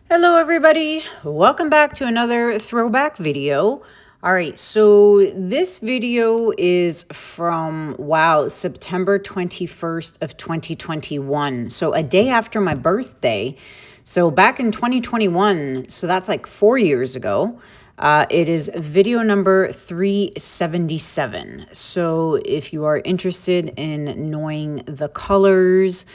Hello everybody, welcome back to another throwback video. All right, so this video is from, wow, September 21st of 2021. So a day after my birthday. So back in 2021, so that's like 4 years ago. It is video number 377. So if you are interested in knowing the colors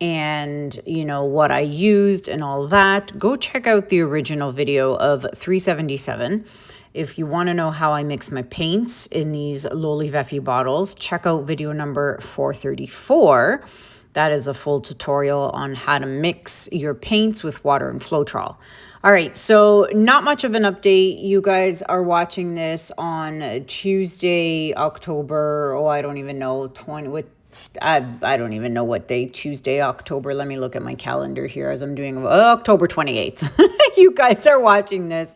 and what I used and all that, go check out the original video of 377. If you want to know how I mix my paints in these Lolivefe bottles, check out video number 434. That is a full tutorial on how to mix your paints with water and Floetrol. All right, so not much of an update. You guys are watching this on Tuesday, October, I don't even know, 20, what I don't even know what day, Tuesday, October. Let me look at my calendar here as I'm doing October 28th. You guys are watching this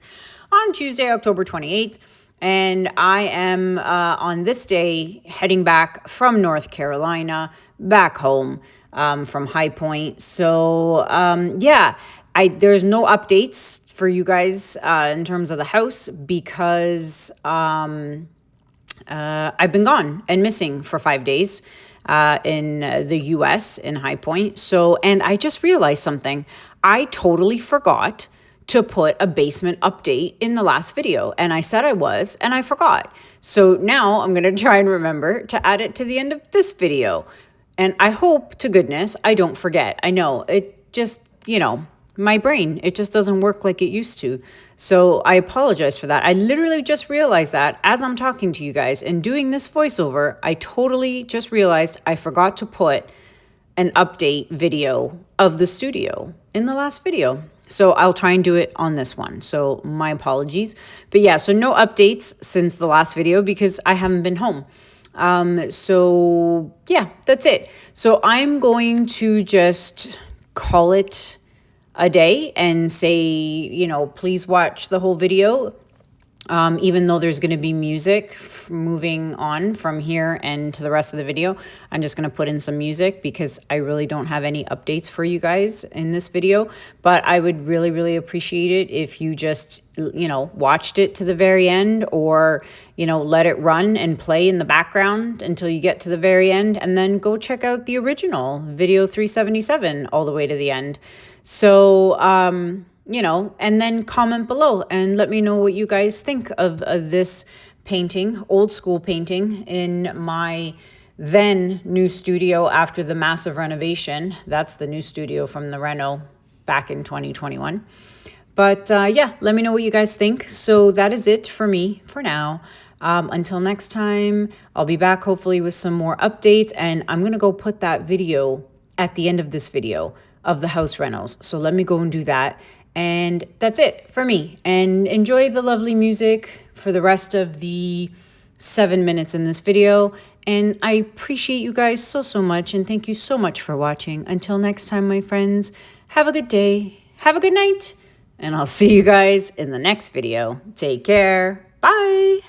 on Tuesday, October 28th. And I am on this day heading back from North Carolina, back home from High Point. So yeah, there's no updates for you guys in terms of the house because I've been gone and missing for 5 days in the US in High Point. So, and I just realized something. I totally forgot to put a basement update in the last video. And I said I was, and I forgot. So now I'm going to try and remember to add it to the end of this video. And I hope to goodness I don't forget. I know it just, my brain, it just doesn't work like it used to. So I apologize for that. I literally just realized that as I'm talking to you guys and doing this voiceover, I totally just realized I forgot to put an update video of the studio in the last video. So I'll try and do it on this one. So my apologies. But yeah, so no updates since the last video because I haven't been home. So yeah, that's it. So I'm going to just call it a day and say, please watch the whole video. Even though there's going to be music moving on from here and to the rest of the video, I'm just going to put in some music because I really don't have any updates for you guys in this video. But I would really, really appreciate it if you just, watched it to the very end or, let it run and play in the background until you get to the very end and then go check out the original video 377 all the way to the end. So, and then comment below and let me know what you guys think of this painting, old school painting in my then new studio after the massive renovation. That's the new studio from the reno back in 2021. But yeah, let me know what you guys think. So that is it for me for now. Until next time, I'll be back hopefully with some more updates and I'm going to go put that video at the end of this video of the house renos. So let me go and do that. And that's it for me. And enjoy the lovely music for the rest of the 7 minutes in this video. And I appreciate you guys so, so much. And thank you so much for watching. Until next time, my friends, have a good day. Have a good night. And I'll see you guys in the next video. Take care. Bye.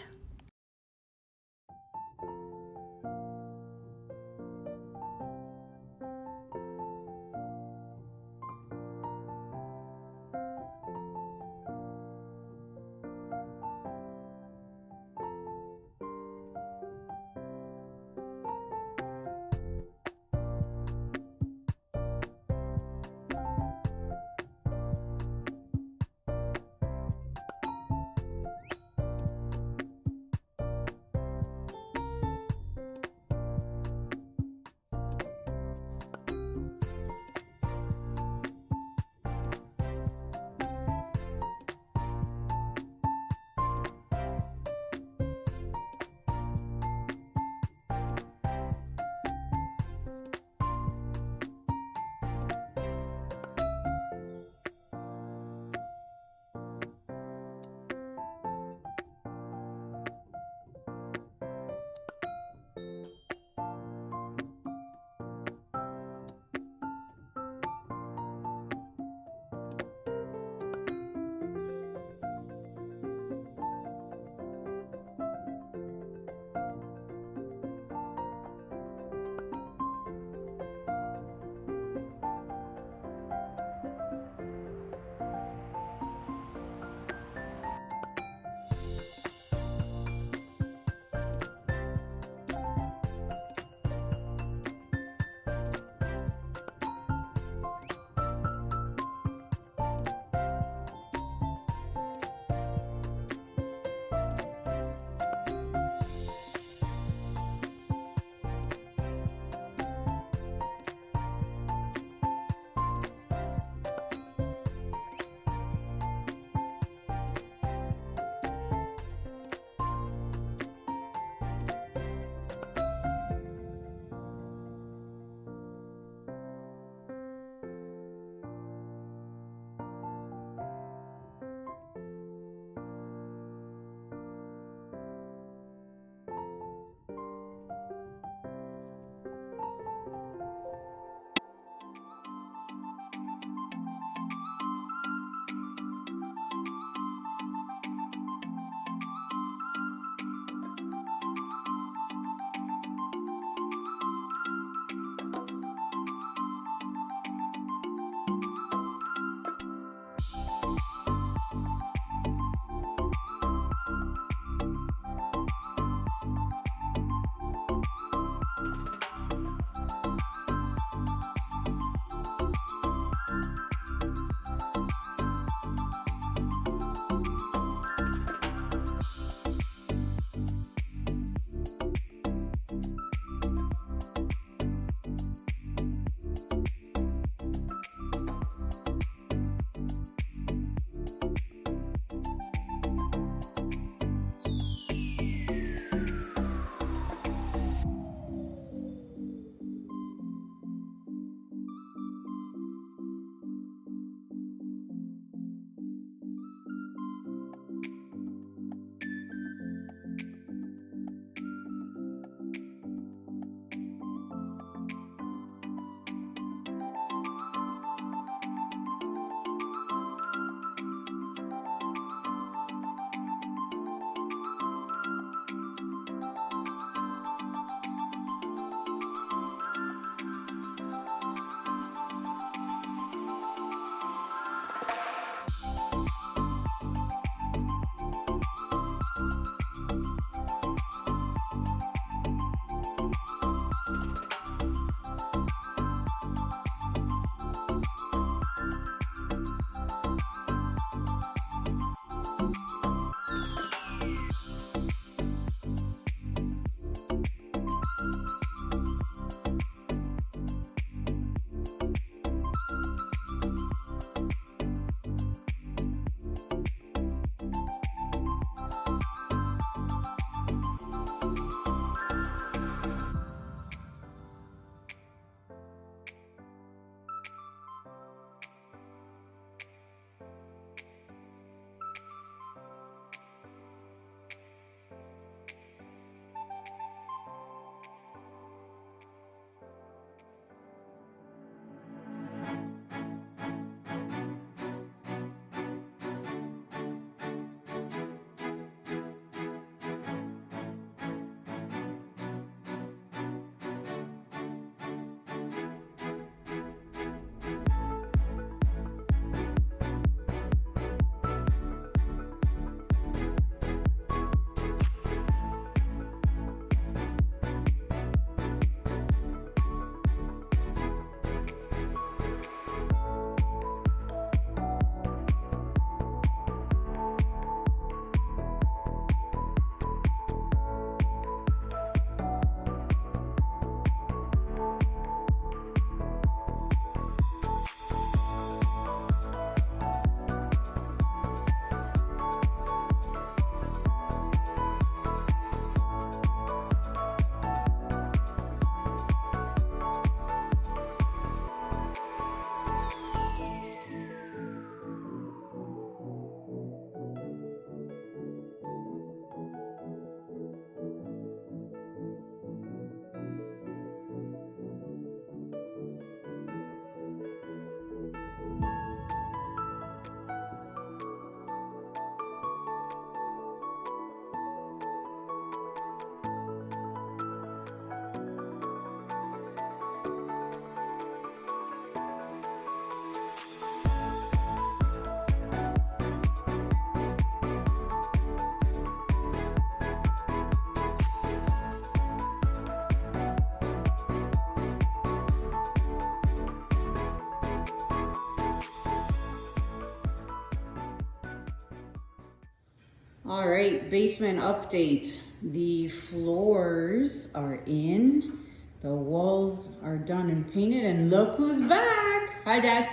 All right, basement update. The floors are in, the walls are done and painted, and look who's back. Hi, Dad.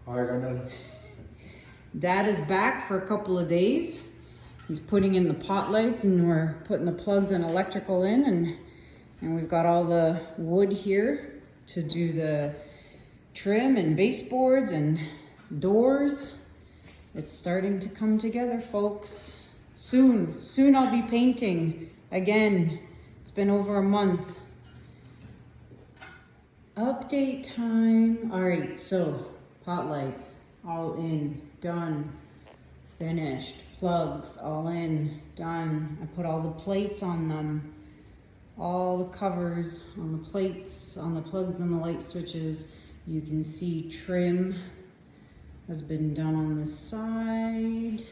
Hi, Kanella. Dad is back for a couple of days. He's putting in the pot lights, and we're putting the plugs and electrical in, and we've got all the wood here to do the trim and baseboards and doors. It's starting to come together, folks. Soon I'll be painting again. It's been over a month. Update time. All right, so pot lights all in, done, finished. Plugs all in, done. I put all the plates on them, all the covers on the plates, on the plugs and the light switches. You can see trim has been done on this side.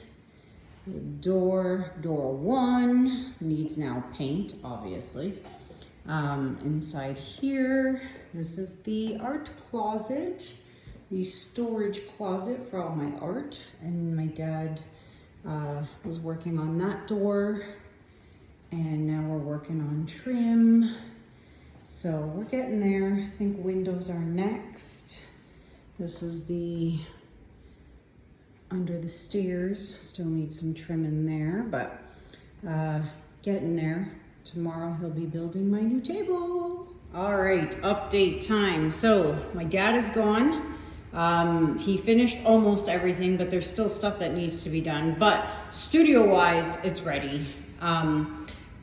The door 1 needs now paint, obviously. Inside here, this is the art closet, the storage closet for all my art. And my dad was working on that door. And now we're working on trim. So we're getting there. I think windows are next. This is the under the stairs. Still need some trim in there, but getting there. Tomorrow he'll be building my new table. All right, update time. So my dad is gone. He finished almost everything, but there's still stuff that needs to be done. But studio-wise, it's ready.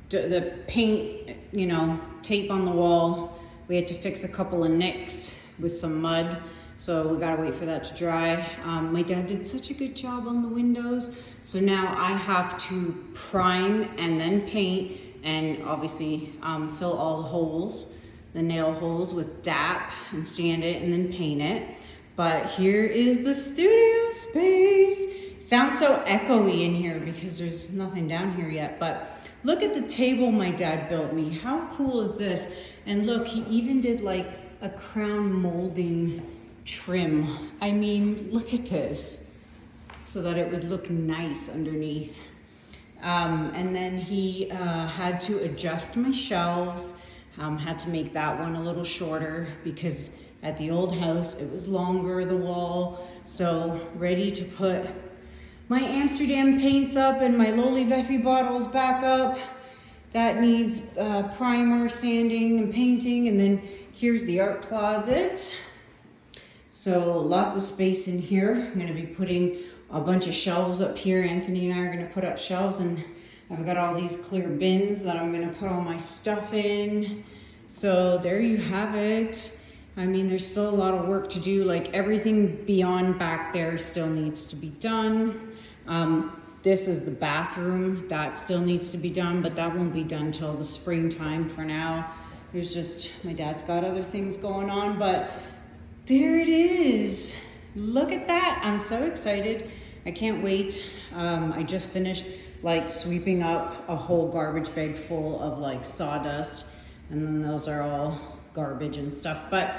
The paint, you know, tape on the wall. We had to fix a couple of nicks with some mud. So we gotta wait for that to dry. My dad did such a good job on the windows. So now I have to prime and then paint, and obviously fill all the holes, the nail holes with DAP, and sand it and then paint it. But here is the studio space. It sounds so echoey in here because there's nothing down here yet, but look at the table my dad built me. How cool is this? And look, he even did like a crown molding trim. I mean, look at this, so that it would look nice underneath. And then he had to adjust my shelves, had to make that one a little shorter because at the old house it was longer, the wall. So ready to put my Amsterdam paints up and my Lolivefe bottles back up. That needs primer, sanding, and painting. And then here's the art closet. So lots of space in here. I'm gonna be putting a bunch of shelves up here. Anthony and I are gonna put up shelves, and I've got all these clear bins that I'm gonna put all my stuff in. So there you have it. I mean, there's still a lot of work to do. Like everything beyond back there still needs to be done. This is the bathroom. That still needs to be done, but that won't be done till the springtime for now. There's just, my dad's got other things going on, but there it is. Look at that. I'm so excited. I can't wait. I just finished like sweeping up a whole garbage bag full of like sawdust, and then those are all garbage and stuff. But,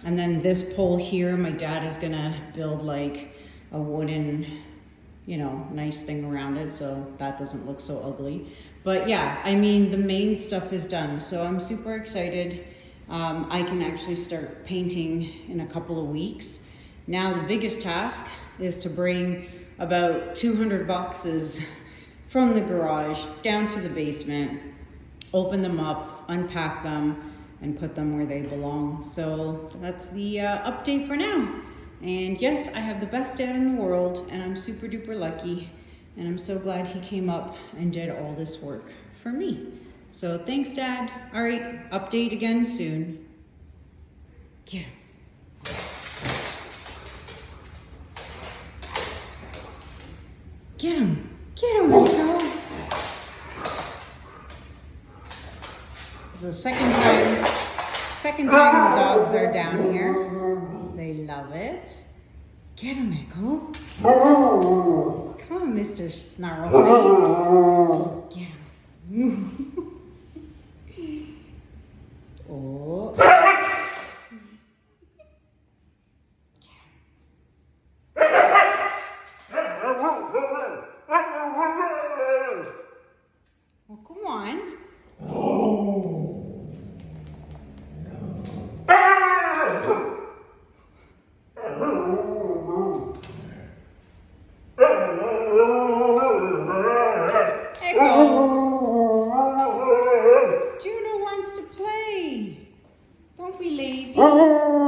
and then this pole here, my dad is gonna build like a wooden, you know, nice thing around it so that doesn't look so ugly. But yeah, I mean, the main stuff is done. So I'm super excited. I can actually start painting in a couple of weeks. Now the biggest task is to bring about 200 boxes from the garage down to the basement, open them up, unpack them, and put them where they belong. So that's the update for now. And yes, I have the best dad in the world, and I'm super duper lucky, and I'm so glad he came up and did all this work for me. So thanks, Dad. All right, update again soon. Get him. Get him. Get him, Rico. The second time the dogs are down here. They love it. Get him, Echo. Come on, Mr. Snarl Face. Get him. Oh. Get him. Don't be lazy. Ah!